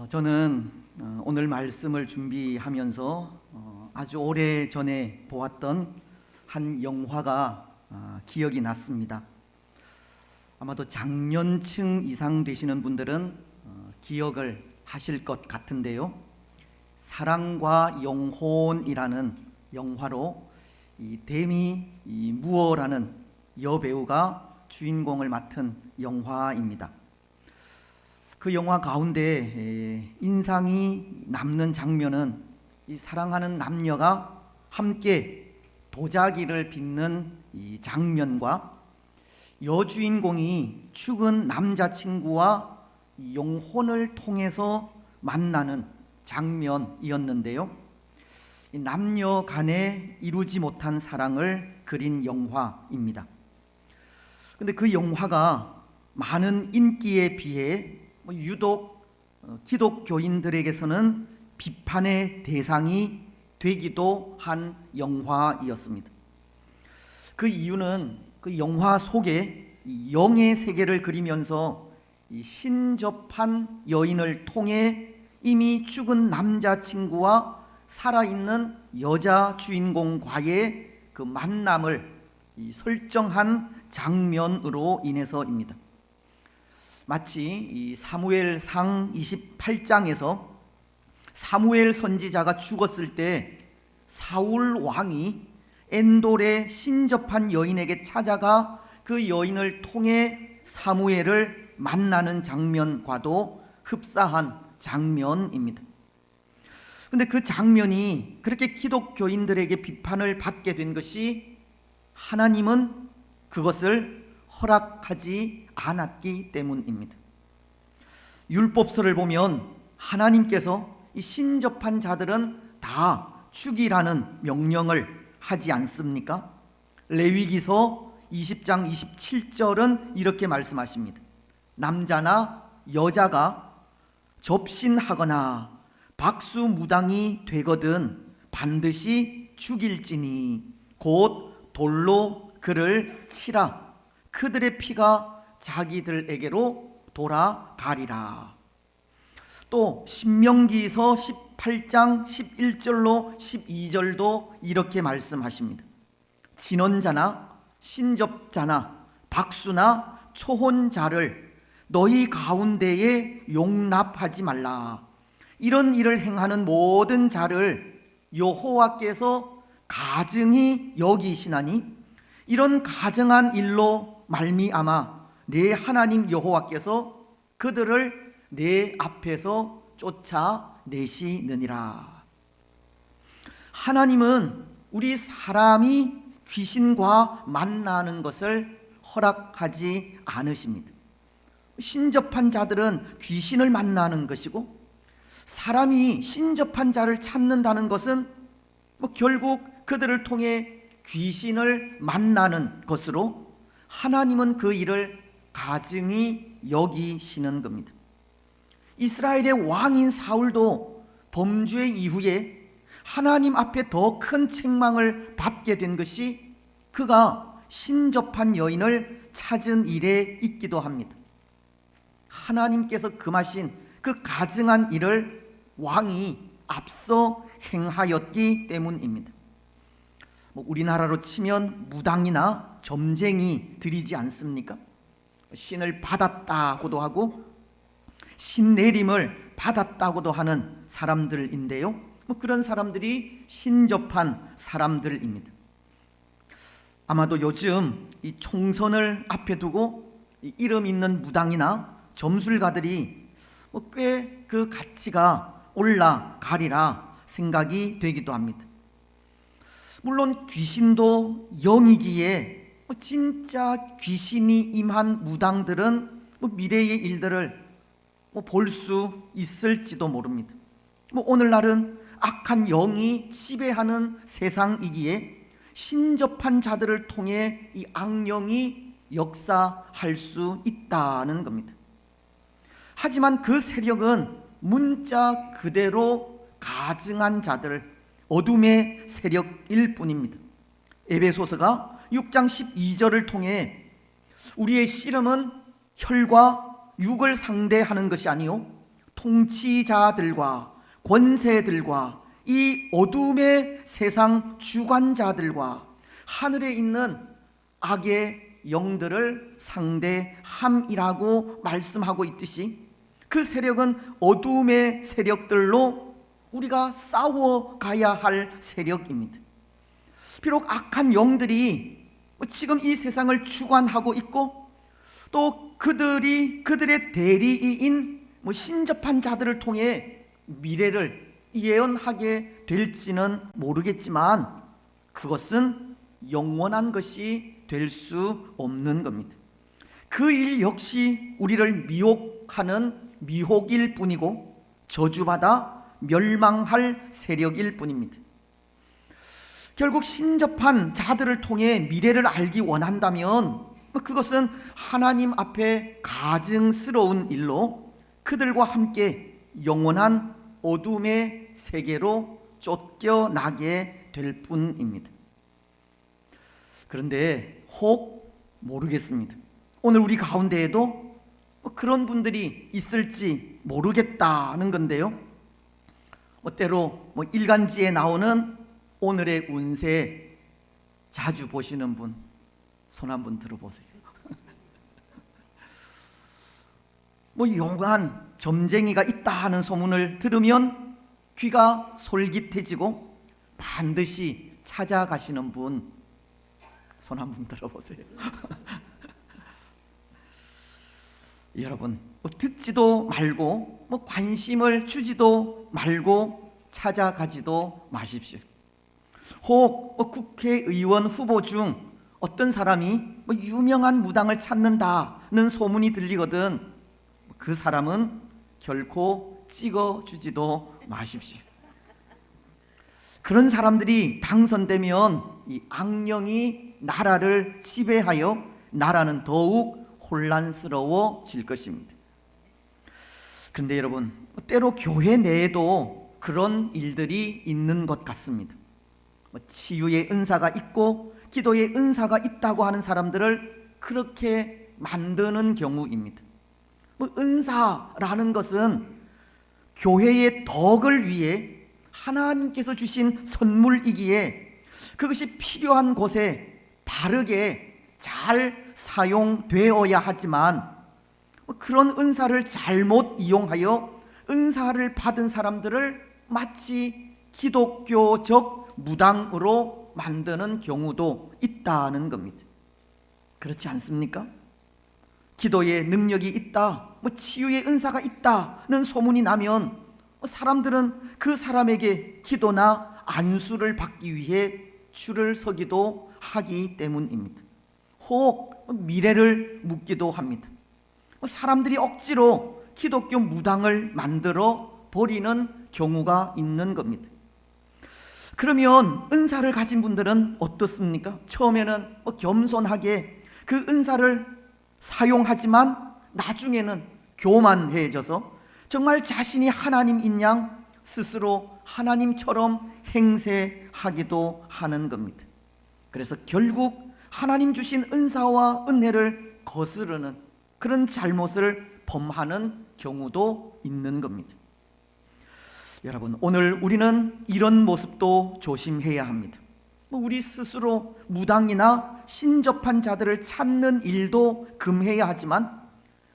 저는 오늘 말씀을 준비하면서 아주 오래 전에 보았던 한 영화가 기억이 났습니다. 아마도 장년층 이상 되시는 분들은 기억을 하실 것 같은데요. 사랑과 영혼이라는 영화로 이 데미 무어라는 여배우가 주인공을 맡은 영화입니다. 그 영화 가운데 인상이 남는 장면은 이 사랑하는 남녀가 함께 도자기를 빚는 이 장면과 여주인공이 죽은 남자친구와 영혼을 통해서 만나는 장면이었는데요. 이 남녀 간에 이루지 못한 사랑을 그린 영화입니다. 근데 그 영화가 많은 인기에 비해 유독 기독교인들에게서는 비판의 대상이 되기도 한 영화이었습니다. 그 이유는 그 영화 속에 영의 세계를 그리면서 신접한 여인을 통해 이미 죽은 남자친구와 살아있는 여자 주인공과의 그 만남을 설정한 장면으로 인해서입니다. 마치 이 사무엘상 28장에서 사무엘 선지자가 죽었을 때 사울 왕이 엔돌의 신접한 여인에게 찾아가 그 여인을 통해 사무엘을 만나는 장면과도 흡사한 장면입니다. 그런데 그 장면이 그렇게 기독교인들에게 비판을 받게 된 것이 하나님은 그것을 허락하지 않았기 때문입니다. 율법서를 보면 하나님께서 이 신접한 자들은 다 죽이라는 명령을 하지 않습니까? 레위기서 20장 27절은 이렇게 말씀하십니다. 남자나 여자가 접신하거나 박수무당이 되거든 반드시 죽일지니 곧 돌로 그를 치라. 그들의 피가 자기들에게로 돌아가리라. 또 신명기서 18장 11절로 12절도 이렇게 말씀하십니다. 진언자나 신접자나 박수나 초혼자를 너희 가운데에 용납하지 말라. 이런 일을 행하는 모든 자를 여호와께서 가증히 여기시나니 이런 가증한 일로 말미암아 내 하나님 여호와께서 그들을 내 앞에서 쫓아내시느니라. 하나님은 우리 사람이 귀신과 만나는 것을 허락하지 않으십니다. 신접한 자들은 귀신을 만나는 것이고 사람이 신접한 자를 찾는다는 것은 결국 그들을 통해 귀신을 만나는 것으로 하나님은 그 일을 가증히 여기시는 겁니다. 이스라엘의 왕인 사울도 범죄 이후에 하나님 앞에 더 큰 책망을 받게 된 것이 그가 신접한 여인을 찾은 일에 있기도 합니다. 하나님께서 금하신 그 가증한 일을 왕이 앞서 행하였기 때문입니다. 우리나라로 치면 무당이나 점쟁이 들이지 않습니까? 신을 받았다고도 하고 신내림을 받았다고도 하는 사람들인데요. 그런 사람들이 신접한 사람들입니다. 아마도 요즘 이 총선을 앞에 두고 이름 있는 무당이나 점술가들이 꽤 그 가치가 올라가리라 생각이 되기도 합니다. 물론 귀신도 영이기에 진짜 귀신이 임한 무당들은 미래의 일들을 볼 수 있을지도 모릅니다. 오늘날은 악한 영이 지배하는 세상이기에 신접한 자들을 통해 이 악령이 역사할 수 있다는 겁니다. 하지만 그 세력은 문자 그대로 가증한 자들, 어둠의 세력일 뿐입니다. 에베소서가 6장 12절을 통해 우리의 씨름은 혈과 육을 상대하는 것이 아니요 통치자들과 권세들과 이 어둠의 세상 주관자들과 하늘에 있는 악의 영들을 상대함이라고 말씀하고 있듯이, 그 세력은 어둠의 세력들로 우리가 싸워가야 할 세력입니다. 비록 악한 영들이 지금 이 세상을 주관하고 있고, 또 그들의 대리인 신접한 자들을 통해 미래를 예언하게 될지는 모르겠지만, 그것은 영원한 것이 될 수 없는 겁니다. 그 일 역시 우리를 미혹하는 미혹일 뿐이고 저주받아 멸망할 세력일 뿐입니다. 결국 신접한 자들을 통해 미래를 알기 원한다면 그것은 하나님 앞에 가증스러운 일로 그들과 함께 영원한 어둠의 세계로 쫓겨나게 될 뿐입니다. 그런데 혹 모르겠습니다. 오늘 우리 가운데에도 그런 분들이 있을지 모르겠다는 건데요. 때로 일간지에 나오는 오늘의 운세 자주 보시는 분, 손 한번 들어보세요. 용한 점쟁이가 있다 하는 소문을 들으면 귀가 솔깃해지고 반드시 찾아가시는 분, 손 한번 들어보세요. 여러분, 듣지도 말고 관심을 주지도 말고 찾아가지도 마십시오. 혹 국회의원 후보 중 어떤 사람이 유명한 무당을 찾는다는 소문이 들리거든 그 사람은 결코 찍어주지도 마십시오. 그런 사람들이 당선되면 이 악령이 나라를 지배하여 나라는 더욱 혼란스러워질 것입니다. 그런데 여러분, 때로 교회 내에도 그런 일들이 있는 것 같습니다. 치유의 은사가 있고 기도의 은사가 있다고 하는 사람들을 그렇게 만드는 경우입니다. 은사라는 것은 교회의 덕을 위해 하나님께서 주신 선물이기에 그것이 필요한 곳에 바르게 잘 사용되어야 하지만, 그런 은사를 잘못 이용하여 은사를 받은 사람들을 마치 기독교적 무당으로 만드는 경우도 있다는 겁니다. 그렇지 않습니까? 기도의 능력이 있다, 치유의 은사가 있다는 소문이 나면 사람들은 그 사람에게 기도나 안수를 받기 위해 줄을 서기도 하기 때문입니다. 혹 미래를 묻기도 합니다. 사람들이 억지로 기독교 무당을 만들어 버리는 경우가 있는 겁니다. 그러면 은사를 가진 분들은 어떻습니까? 처음에는 겸손하게 그 은사를 사용하지만 나중에는 교만해져서 정말 자신이 하나님인 양 스스로 하나님처럼 행세하기도 하는 겁니다. 그래서 결국 하나님 주신 은사와 은혜를 거스르는 그런 잘못을 범하는 경우도 있는 겁니다. 여러분, 오늘 우리는 이런 모습도 조심해야 합니다. 우리 스스로 무당이나 신접한 자들을 찾는 일도 금해야 하지만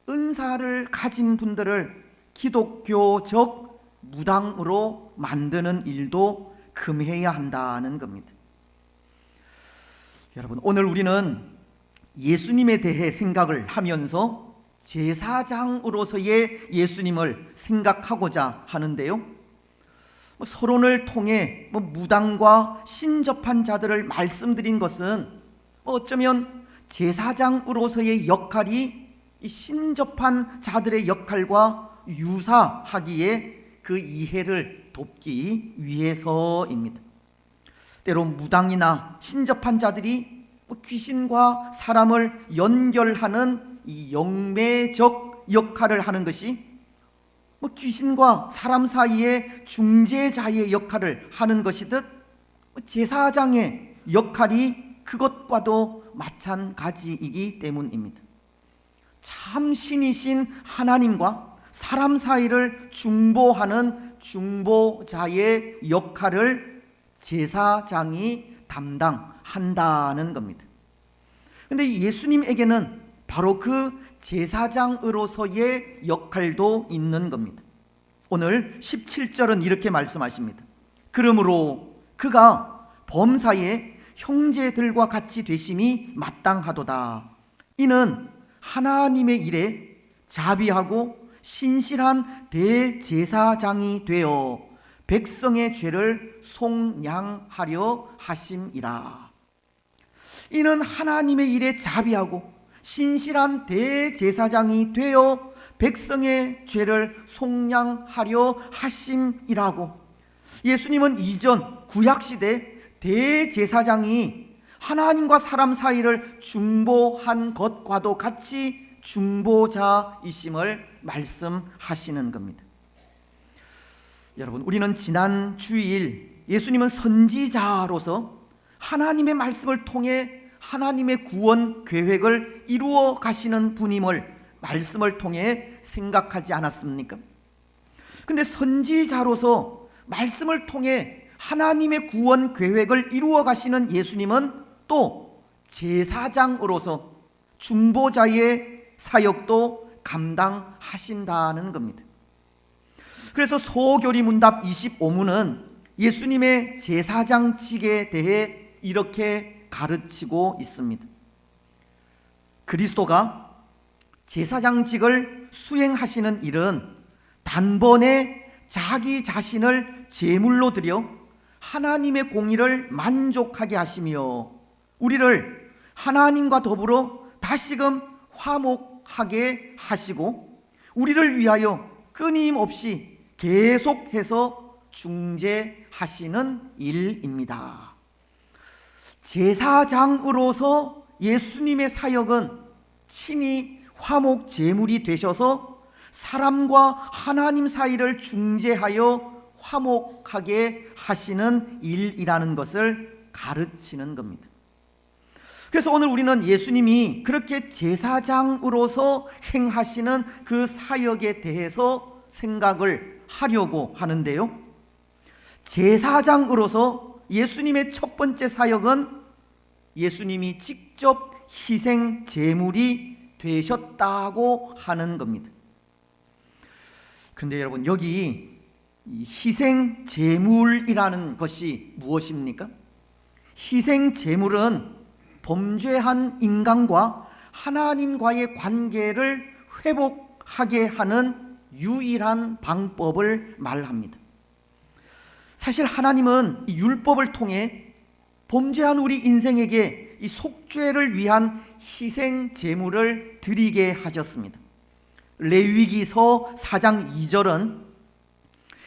은사를 가진 분들을 기독교적 무당으로 만드는 일도 금해야 한다는 겁니다. 여러분, 오늘 우리는 예수님에 대해 생각을 하면서 제사장으로서의 예수님을 생각하고자 하는데요, 서론을 통해 무당과 신접한 자들을 말씀드린 것은 어쩌면 제사장으로서의 역할이 이 신접한 자들의 역할과 유사하기에 그 이해를 돕기 위해서입니다. 때로 무당이나 신접한 자들이 귀신과 사람을 연결하는 이 영매적 역할을 하는 것이 귀신과 사람 사이의 중재자의 역할을 하는 것이듯 제사장의 역할이 그것과도 마찬가지이기 때문입니다. 참 신이신 하나님과 사람 사이를 중보하는 중보자의 역할을 제사장이 담당한다는 겁니다. 그런데 예수님에게는 바로 그 제사장으로서의 역할도 있는 겁니다. 오늘 17절은 이렇게 말씀하십니다. 그러므로 그가 범사에 형제들과 같이 되심이 마땅하도다. 이는 하나님의 일에 자비하고 신실한 대제사장이 되어 백성의 죄를 속량하려 하심이라. 이는 하나님의 일에 자비하고 신실한 대제사장이 되어 백성의 죄를 속량하려 하심이라고. 예수님은 이전 구약시대 대제사장이 하나님과 사람 사이를 중보한 것과도 같이 중보자이심을 말씀하시는 겁니다. 여러분, 우리는 지난 주일 예수님은 선지자로서 하나님의 말씀을 통해 하나님의 구원 계획을 이루어 가시는 분임을 말씀을 통해 생각하지 않았습니까? 근데 선지자로서 말씀을 통해 하나님의 구원 계획을 이루어 가시는 예수님은 또 제사장으로서 중보자의 사역도 감당하신다는 겁니다. 그래서 소교리 문답 25문은 예수님의 제사장직에 대해 이렇게 가르치고 있습니다. 그리스도가 제사장직을 수행하시는 일은 단번에 자기 자신을 제물로 드려 하나님의 공의를 만족하게 하시며 우리를 하나님과 더불어 다시금 화목하게 하시고 우리를 위하여 끊임없이 계속해서 중재하시는 일입니다. 제사장으로서 예수님의 사역은 친히 화목 제물이 되셔서 사람과 하나님 사이를 중재하여 화목하게 하시는 일이라는 것을 가르치는 겁니다. 그래서 오늘 우리는 예수님이 그렇게 제사장으로서 행하시는 그 사역에 대해서 생각을 하려고 하는데요. 제사장으로서 예수님의 첫 번째 사역은 예수님이 직접 희생 제물이 되셨다고 하는 겁니다. 그런데 여러분, 여기 희생 제물이라는 것이 무엇입니까? 희생 제물은 범죄한 인간과 하나님과의 관계를 회복하게 하는 유일한 방법을 말합니다. 사실 하나님은 이 율법을 통해 범죄한 우리 인생에게 이 속죄를 위한 희생 제물을 드리게 하셨습니다. 레위기서 4장 2절은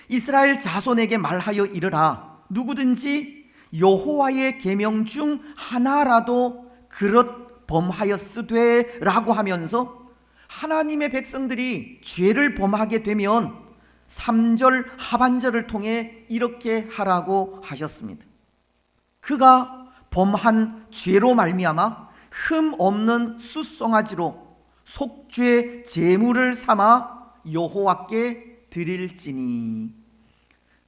이스라엘 자손에게 말하여 이르라. 누구든지 여호와의 계명 중 하나라도 그릇 범하였으되 라고 하면서 하나님의 백성들이 죄를 범하게 되면 3절 하반절을 통해 이렇게 하라고 하셨습니다. 그가 범한 죄로 말미암아 흠 없는 숫송아지로 속죄 제물을 삼아 여호와께 드릴지니.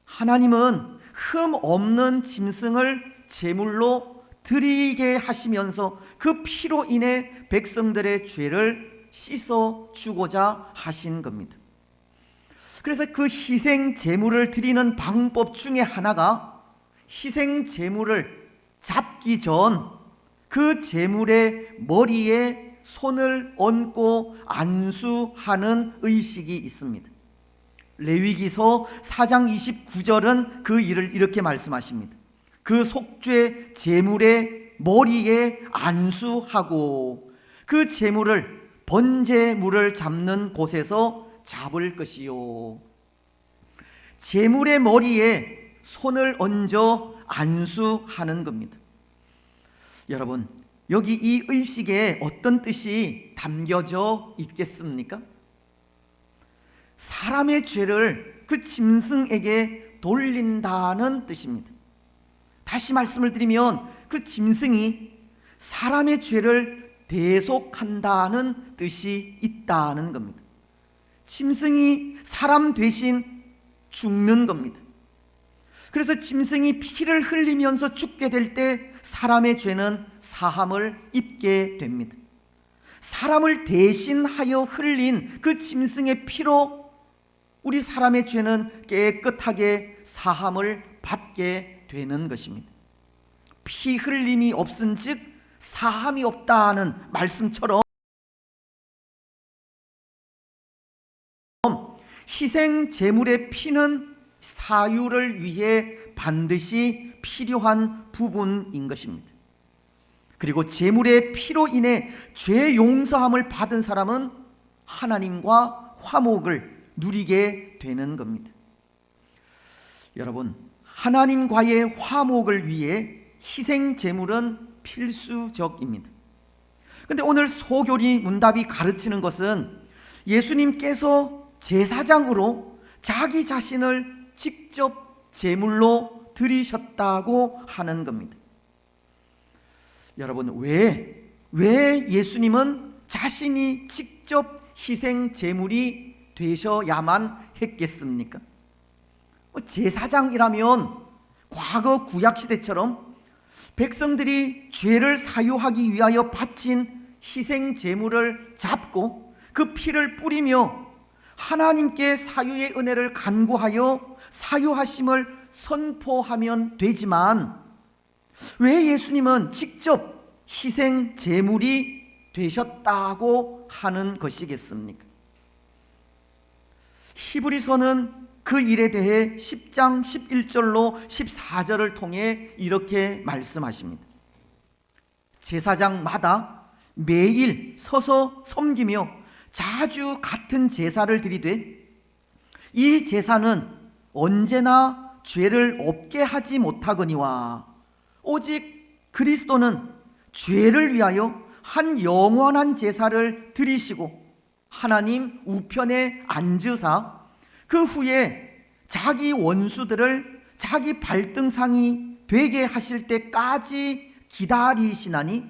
하나님은 흠 없는 짐승을 제물로 드리게 하시면서 그 피로 인해 백성들의 죄를 씻어 주고자 하신 겁니다. 그래서 그 희생 제물을 드리는 방법 중에 하나가 희생 제물을 잡기 전 그 제물의 머리에 손을 얹고 안수하는 의식이 있습니다. 레위기서 4장 29절은 그 일을 이렇게 말씀하십니다. 그 속죄 제물의 머리에 안수하고 그 제물을 번제물을 잡는 곳에서 잡을 것이요. 제물의 머리에 손을 얹어 안수하는 겁니다. 여러분, 여기 이 의식에 어떤 뜻이 담겨져 있겠습니까? 사람의 죄를 그 짐승에게 돌린다는 뜻입니다. 다시 말씀을 드리면 그 짐승이 사람의 죄를 대속한다는 뜻이 있다는 겁니다. 짐승이 사람 대신 죽는 겁니다. 그래서 짐승이 피를 흘리면서 죽게 될 때 사람의 죄는 사함을 입게 됩니다. 사람을 대신하여 흘린 그 짐승의 피로 우리 사람의 죄는 깨끗하게 사함을 받게 되는 것입니다. 피 흘림이 없은즉 사함이 없다는 말씀처럼 희생 제물의 피는 사유를 위해 반드시 필요한 부분인 것입니다. 그리고 제물의 피로 인해 죄 용서함을 받은 사람은 하나님과 화목을 누리게 되는 겁니다. 여러분, 하나님과의 화목을 위해 희생 제물은 필수적입니다. 그런데 오늘 소교리 문답이 가르치는 것은 예수님께서 제사장으로 자기 자신을 직접 제물로 드리셨다고 하는 겁니다. 여러분, 왜 예수님은 자신이 직접 희생 제물이 되셔야만 했겠습니까? 제사장이라면 과거 구약시대처럼 백성들이 죄를 사유하기 위하여 바친 희생 제물을 잡고 그 피를 뿌리며 하나님께 사유의 은혜를 간구하여 사유하심을 선포하면 되지만 왜 예수님은 직접 희생 제물이 되셨다고 하는 것이겠습니까? 히브리서는 그 일에 대해 10장 11절로 14절을 통해 이렇게 말씀하십니다. 제사장마다 매일 서서 섬기며 자주 같은 제사를 드리되 이 제사는 언제나 죄를 없게 하지 못하거니와 오직 그리스도는 죄를 위하여 한 영원한 제사를 드리시고 하나님 우편에 앉으사 그 후에 자기 원수들을 자기 발등상이 되게 하실 때까지 기다리시나니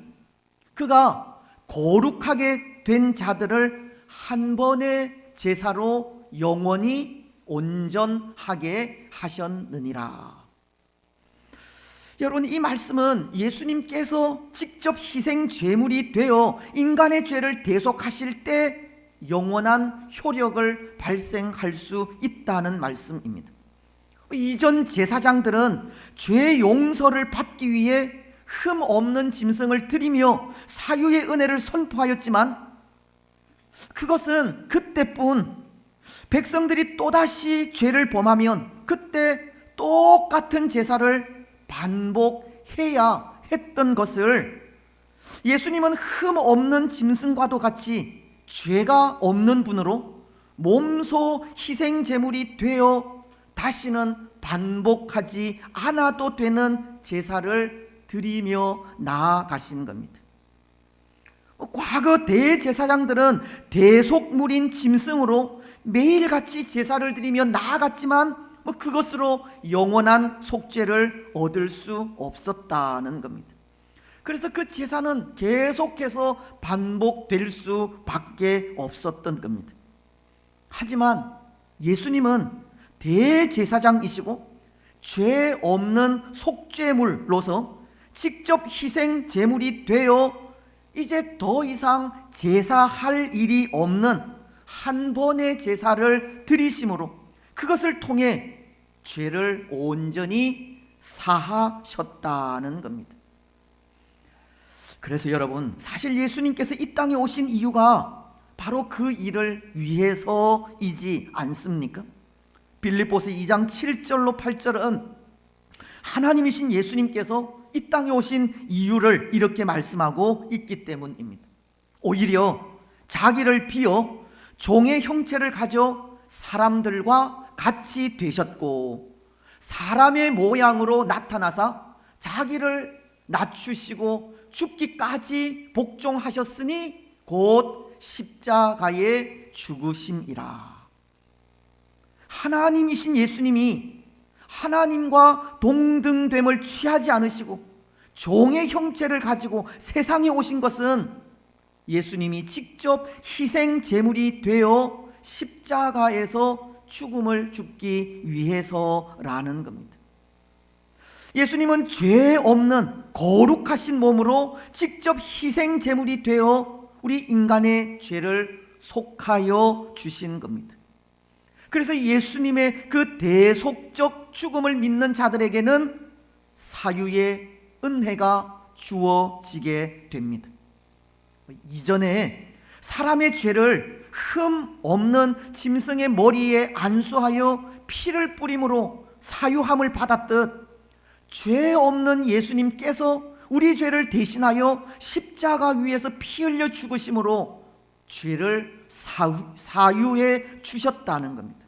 그가 거룩하게 된 자들을 한 번의 제사로 영원히 온전하게 하셨느니라. 여러분, 이 말씀은 예수님께서 직접 희생 제물이 되어 인간의 죄를 대속하실 때 영원한 효력을 발생할 수 있다는 말씀입니다. 이전 제사장들은 죄 용서를 받기 위해 흠 없는 짐승을 드리며 사유의 은혜를 선포하였지만 그것은 그때뿐. 백성들이 또다시 죄를 범하면 그때 똑같은 제사를 반복해야 했던 것을 예수님은 흠 없는 짐승과도 같이 죄가 없는 분으로 몸소 희생 제물이 되어 다시는 반복하지 않아도 되는 제사를 드리며 나아가신 겁니다. 과거 대제사장들은 대속물인 짐승으로 매일같이 제사를 드리며 나아갔지만 그것으로 영원한 속죄를 얻을 수 없었다는 겁니다. 그래서 그 제사는 계속해서 반복될 수밖에 없었던 겁니다. 하지만 예수님은 대제사장이시고 죄 없는 속죄물로서 직접 희생 제물이 되어 이제 더 이상 제사할 일이 없는 한 번의 제사를 드리심으로 그것을 통해 죄를 온전히 사하셨다는 겁니다. 그래서 여러분, 사실 예수님께서 이 땅에 오신 이유가 바로 그 일을 위해서이지 않습니까? 빌립보서 2장 7절로 8절은 하나님이신 예수님께서 이 땅에 오신 이유를 이렇게 말씀하고 있기 때문입니다. 오히려 자기를 비어 종의 형체를 가져 사람들과 같이 되셨고 사람의 모양으로 나타나사 자기를 낮추시고 죽기까지 복종하셨으니 곧 십자가에 죽으심이라. 하나님이신 예수님이 하나님과 동등됨을 취하지 않으시고 종의 형체를 가지고 세상에 오신 것은 예수님이 직접 희생 제물이 되어 십자가에서 죽음을 죽기 위해서라는 겁니다. 예수님은 죄 없는 거룩하신 몸으로 직접 희생 제물이 되어 우리 인간의 죄를 속하여 주신 겁니다. 그래서 예수님의 그 대속적 죽음을 믿는 자들에게는 사유의 은혜가 주어지게 됩니다. 이전에 사람의 죄를 흠 없는 짐승의 머리에 안수하여 피를 뿌림으로 사유함을 받았듯 죄 없는 예수님께서 우리 죄를 대신하여 십자가 위에서 피 흘려 죽으심으로 죄를 사유해 주셨다는 겁니다.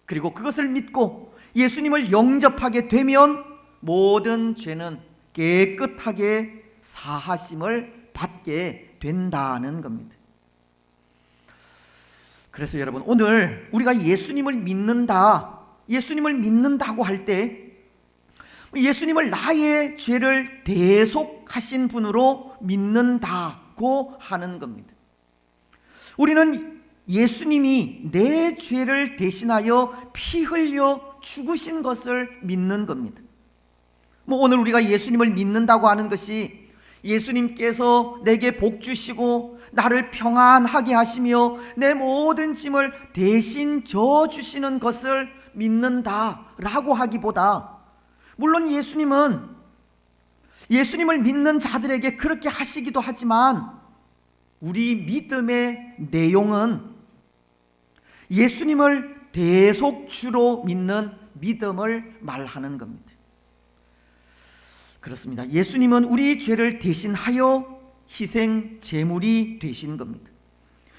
그리고 그것을 믿고 예수님을 영접하게 되면 모든 죄는 깨끗하게 사하심을 받게 된다는 겁니다. 그래서 여러분, 오늘 우리가 예수님을 믿는다고 할 때 예수님을 나의 죄를 대속하신 분으로 믿는다고 하는 겁니다. 우리는 예수님이 내 죄를 대신하여 피 흘려 죽으신 것을 믿는 겁니다. 오늘 우리가 예수님을 믿는다고 하는 것이 예수님께서 내게 복 주시고 나를 평안하게 하시며 내 모든 짐을 대신 져 주시는 것을 믿는다라고 하기보다, 물론 예수님을 믿는 자들에게 그렇게 하시기도 하지만 우리 믿음의 내용은 예수님을 대속주로 믿는 믿음을 말하는 겁니다. 그렇습니다. 예수님은 우리 죄를 대신하여 희생 제물이 되신 겁니다.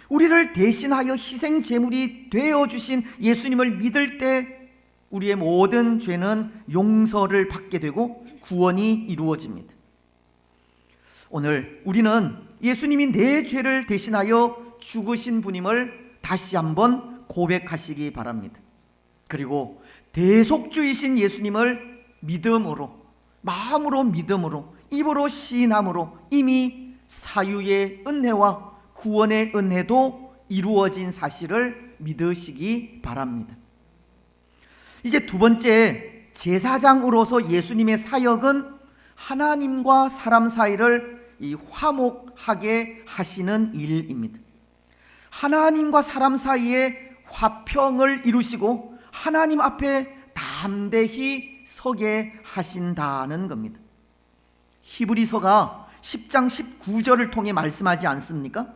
우리를 대신하여 희생 제물이 되어 주신 예수님을 믿을 때 우리의 모든 죄는 용서를 받게 되고 구원이 이루어집니다. 오늘 우리는 예수님이 내 죄를 대신하여 죽으신 분임을 다시 한번 고백하시기 바랍니다. 그리고 대속주이신 예수님을 믿음으로, 마음으로 믿음으로, 입으로 시인함으로 이미 사유의 은혜와 구원의 은혜도 이루어진 사실을 믿으시기 바랍니다. 이제 두 번째, 제사장으로서 예수님의 사역은 하나님과 사람 사이를 화목하게 하시는 일입니다. 하나님과 사람 사이에 화평을 이루시고 하나님 앞에 담대히 서게 하신다는 겁니다. 히브리서가 10장 19절을 통해 말씀하지 않습니까?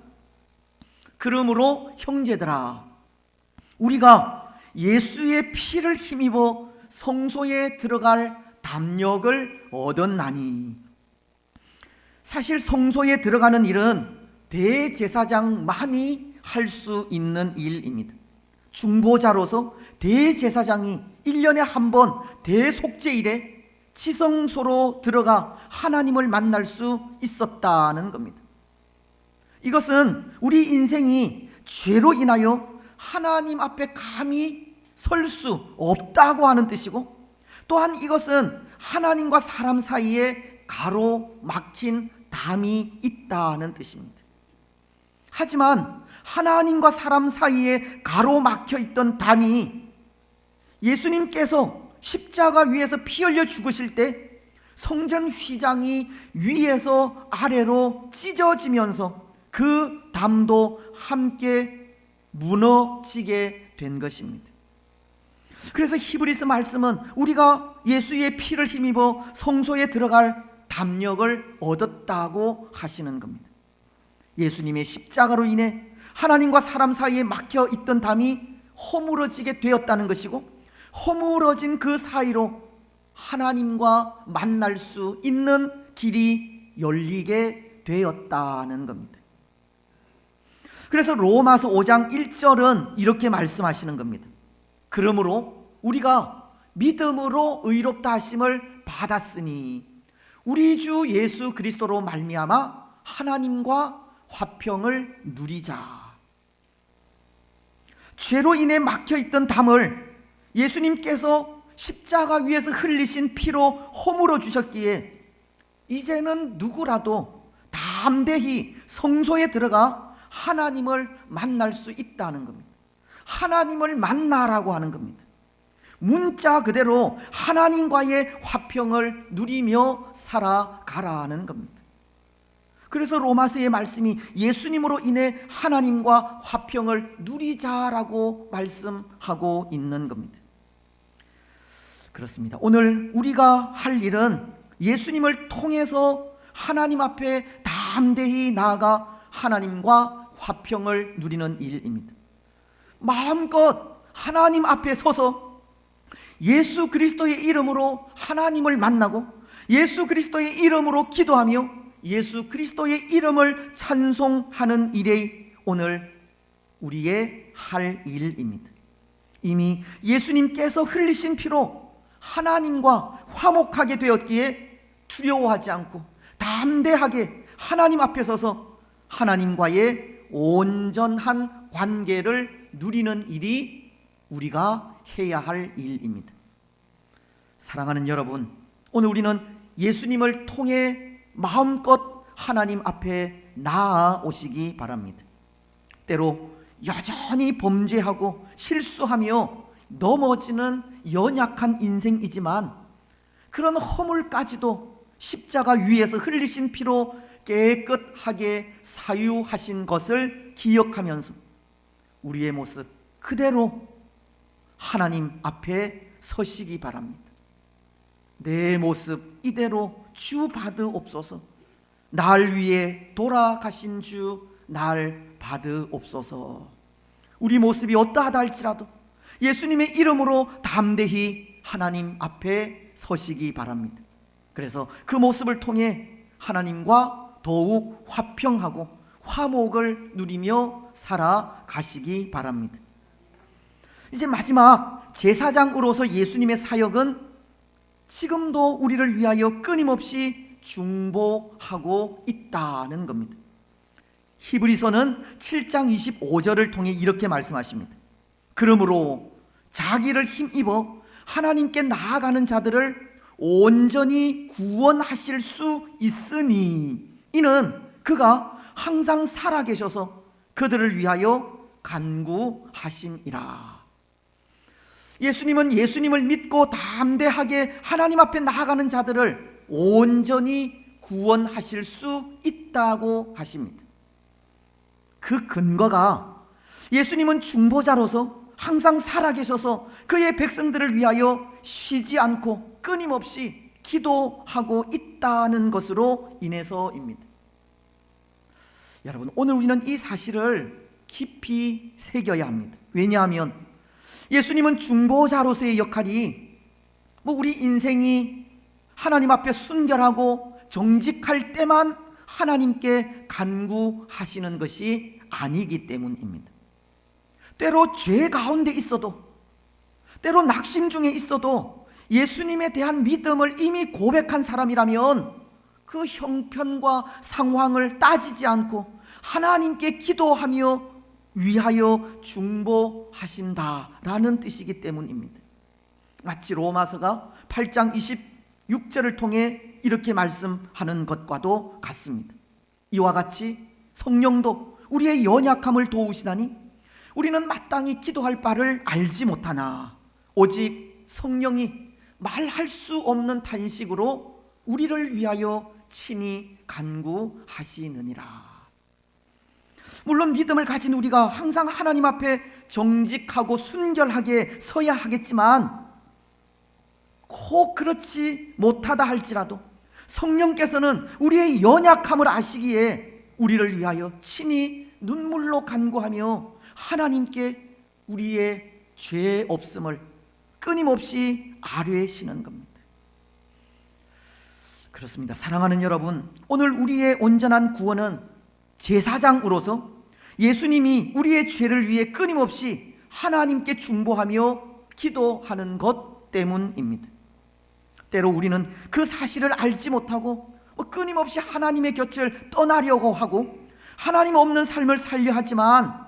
그러므로 형제들아, 우리가 예수의 피를 힘입어 성소에 들어갈 담력을 얻었나니. 사실 성소에 들어가는 일은 대제사장만이 할 수 있는 일입니다. 중보자로서 대제사장이 1년에 한 번 대속죄일에 지성소로 들어가 하나님을 만날 수 있었다는 겁니다. 이것은 우리 인생이 죄로 인하여 하나님 앞에 감히 설 수 없다고 하는 뜻이고, 또한 이것은 하나님과 사람 사이에 가로막힌 담이 있다는 뜻입니다. 하지만 하나님과 사람 사이에 가로막혀 있던 담이 예수님께서 십자가 위에서 피 흘려 죽으실 때 성전 휘장이 위에서 아래로 찢어지면서 그 담도 함께 무너지게 된 것입니다. 그래서 히브리서 말씀은 우리가 예수의 피를 힘입어 성소에 들어갈 담력을 얻었다고 하시는 겁니다. 예수님의 십자가로 인해 하나님과 사람 사이에 막혀 있던 담이 허물어지게 되었다는 것이고, 허물어진 그 사이로 하나님과 만날 수 있는 길이 열리게 되었다는 겁니다. 그래서 로마서 5장 1절은 이렇게 말씀하시는 겁니다. 그러므로 우리가 믿음으로 의롭다 하심을 받았으니 우리 주 예수 그리스도로 말미암아 하나님과 화평을 누리자. 죄로 인해 막혀있던 담을 예수님께서 십자가 위에서 흘리신 피로 허물어 주셨기에 이제는 누구라도 담대히 성소에 들어가 하나님을 만날 수 있다는 겁니다. 하나님을 만나라고 하는 겁니다. 문자 그대로 하나님과의 화평을 누리며 살아가라는 겁니다. 그래서 로마서의 말씀이 예수님으로 인해 하나님과 화평을 누리자라고 말씀하고 있는 겁니다. 그렇습니다. 오늘 우리가 할 일은 예수님을 통해서 하나님 앞에 담대히 나아가 하나님과 화평을 누리는 일입니다. 마음껏 하나님 앞에 서서 예수 그리스도의 이름으로 하나님을 만나고 예수 그리스도의 이름으로 기도하며 예수 그리스도의 이름을 찬송하는 일이 오늘 우리의 할 일입니다. 이미 예수님께서 흘리신 피로 하나님과 화목하게 되었기에 두려워하지 않고 담대하게 하나님 앞에 서서 하나님과의 온전한 관계를 누리는 일이 우리가 해야 할 일입니다. 사랑하는 여러분, 오늘 우리는 예수님을 통해 마음껏 하나님 앞에 나아오시기 바랍니다. 때로 여전히 범죄하고 실수하며 넘어지는 연약한 인생이지만 그런 허물까지도 십자가 위에서 흘리신 피로 깨끗하게 사유하신 것을 기억하면서 우리의 모습 그대로 하나님 앞에 서시기 바랍니다. 내 모습 이대로 주 받으옵소서. 날 위해 돌아가신 주 날 받으옵소서. 우리 모습이 어떠하다 할지라도 예수님의 이름으로 담대히 하나님 앞에 서시기 바랍니다. 그래서 그 모습을 통해 하나님과 더욱 화평하고 화목을 누리며 살아가시기 바랍니다. 이제 마지막 제사장으로서 예수님의 사역은 지금도 우리를 위하여 끊임없이 중보하고 있다는 겁니다. 히브리서는 7장 25절을 통해 이렇게 말씀하십니다. 그러므로 자기를 힘입어 하나님께 나아가는 자들을 온전히 구원하실 수 있으니 이는 그가 항상 살아계셔서 그들을 위하여 간구하심이라. 예수님은 예수님을 믿고 담대하게 하나님 앞에 나아가는 자들을 온전히 구원하실 수 있다고 하십니다. 그 근거가 예수님은 중보자로서 항상 살아계셔서 그의 백성들을 위하여 쉬지 않고 끊임없이 기도하고 있다는 것으로 인해서입니다. 여러분, 오늘 우리는 이 사실을 깊이 새겨야 합니다. 왜냐하면 예수님은 중보자로서의 역할이 우리 인생이 하나님 앞에 순결하고 정직할 때만 하나님께 간구하시는 것이 아니기 때문입니다. 때로 죄 가운데 있어도, 때로 낙심 중에 있어도 예수님에 대한 믿음을 이미 고백한 사람이라면 그 형편과 상황을 따지지 않고 하나님께 기도하며 위하여 중보하신다라는 뜻이기 때문입니다. 마치 로마서가 8장 26절을 통해 이렇게 말씀하는 것과도 같습니다. 이와 같이 성령도 우리의 연약함을 도우시나니 우리는 마땅히 기도할 바를 알지 못하나 오직 성령이 말할 수 없는 탄식으로 우리를 위하여 친히 간구하시느니라. 물론 믿음을 가진 우리가 항상 하나님 앞에 정직하고 순결하게 서야 하겠지만 혹 그렇지 못하다 할지라도 성령께서는 우리의 연약함을 아시기에 우리를 위하여 친히 눈물로 간구하며 하나님께 우리의 죄 없음을 끊임없이 아뢰시는 겁니다. 그렇습니다. 사랑하는 여러분, 오늘 우리의 온전한 구원은 제사장으로서 예수님이 우리의 죄를 위해 끊임없이 하나님께 중보하며 기도하는 것 때문입니다. 때로 우리는 그 사실을 알지 못하고 끊임없이 하나님의 곁을 떠나려고 하고 하나님 없는 삶을 살려 하지만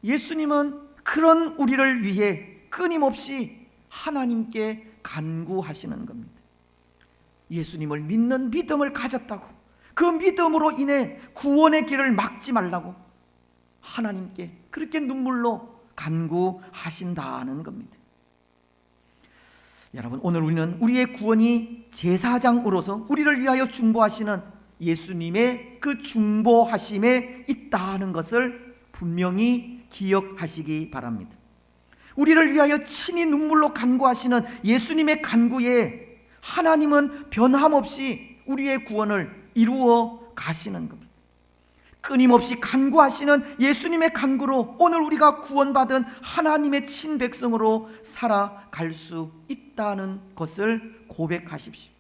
예수님은 그런 우리를 위해 끊임없이 하나님께 간구하시는 겁니다. 예수님을 믿는 믿음을 가졌다고 그 믿음으로 인해 구원의 길을 막지 말라고 하나님께 그렇게 눈물로 간구하신다는 겁니다. 여러분, 오늘 우리는 우리의 구원이 제사장으로서 우리를 위하여 중보하시는 예수님의 그 중보하심에 있다는 것을 분명히 기억하시기 바랍니다. 우리를 위하여 친히 눈물로 간구하시는 예수님의 간구에 하나님은 변함없이 우리의 구원을 이루어 가시는 겁니다. 끊임없이 간구하시는 예수님의 간구로 오늘 우리가 구원받은 하나님의 친백성으로 살아갈 수 있다는 것을 고백하십시오.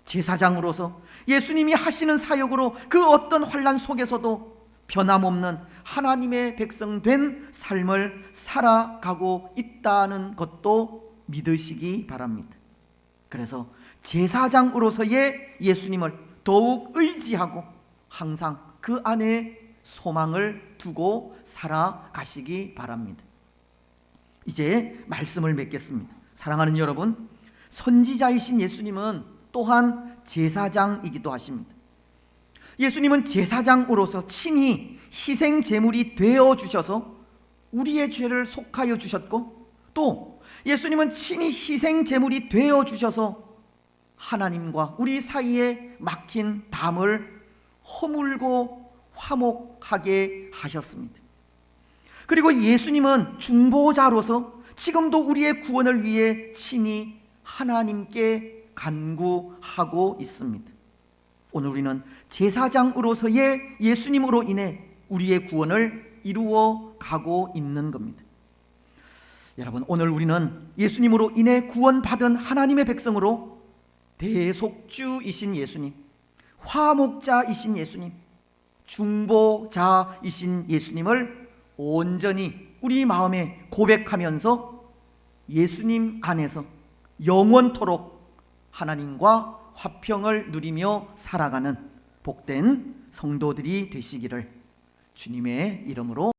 제사장으로서 예수님이 하시는 사역으로 그 어떤 환난 속에서도 변함없는 하나님의 백성 된 삶을 살아가고 있다는 것도 믿으시기 바랍니다. 그래서 제사장으로서의 예수님을 더욱 의지하고 항상 그 안에 소망을 두고 살아가시기 바랍니다. 이제 말씀을 맺겠습니다. 사랑하는 여러분, 선지자이신 예수님은 또한 제사장이기도 하십니다. 예수님은 제사장으로서 친히 희생 제물이 되어 주셔서 우리의 죄를 속하여 주셨고, 또 예수님은 친히 희생 제물이 되어 주셔서 하나님과 우리 사이에 막힌 담을 허물고 화목하게 하셨습니다. 그리고 예수님은 중보자로서 지금도 우리의 구원을 위해 친히 하나님께 간구하고 있습니다. 오늘 우리는 제사장으로서의 예수님으로 인해 우리의 구원을 이루어 가고 있는 겁니다. 여러분, 오늘 우리는 예수님으로 인해 구원받은 하나님의 백성으로 대속주이신 예수님, 화목자이신 예수님, 중보자이신 예수님을 온전히 우리 마음에 고백하면서 예수님 안에서 영원토록 하나님과 화평을 누리며 살아가는 복된 성도들이 되시기를 주님의 이름으로